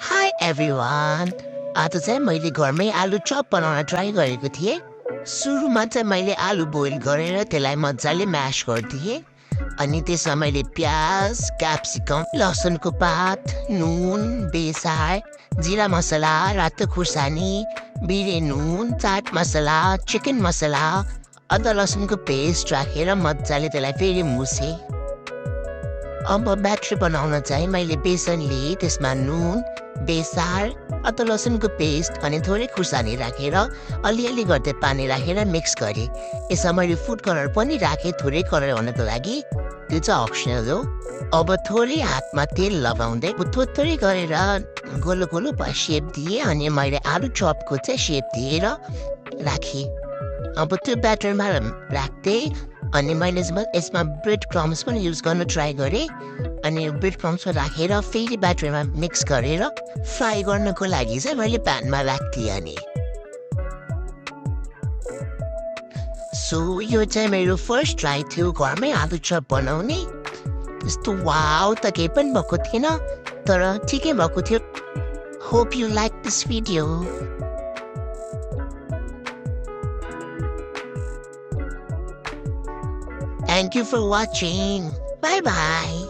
High everyone. आज चाहिँ मैले घरमै आलु चप बनाउन ट्राई गरेको थिएँ। सुरुमा चाहिँ मैले आलु बोइल गरेर त्यसलाई मजाले म्यास गरिदिएँ। अनि त्यसमा मैले प्याज, क्याप्सिकम, लसुनको पात, नुन, बेसार, जिरा मसला, रातो खुर्सानी, बिरे नुन, चाट मसला, चिकन मसला, अदुवा लसुनको पेस्ट राखेर मजाले त्यसलाई फेरि मुसेँ। अब ब्याटर बनाउन चाहिँ मैले बेसन लिएँ, त्यसमा नुन, बेसार, अदुवा लसुनको पेस्ट अनि थोरै खुर्सानी राखेर अलिअलि गर्दै पानी राखेर मिक्स गरेँ। यसमा मैले फुड कलर पनि राखेँ थोरै कलर हुनको लागि, त्यो चाहिँ अप्सनल हो। अब थोरै हातमा तेल लगाउँदै थोरै गरेर गोलो गोलो सेप दिएँ अनि मैले आलु चपको चाहिँ सेप दिएर राखेँ। अब त्यो ब्याटरमा राख्दै अनि मैले यसमा ब्रेड क्रम्स पनि युज गर्न ट्राई गरेँ। अनि ब्रेड क्रम्समा राखेर फेरि ब्याटरमा मिक्स गरेर फ्राई गर्नको लागि चाहिँ मैले प्यानमा राख्थेँ। अनि सो यो चाहिँ मेरो फर्स्ट ट्राई थियो घरमै आलु चप बनाउने। त्यस्तो वाउ त केही पनि भएको थिएन, तर ठिकै भएको थियो। Hope you like this video. Thank you for watching. Bye bye.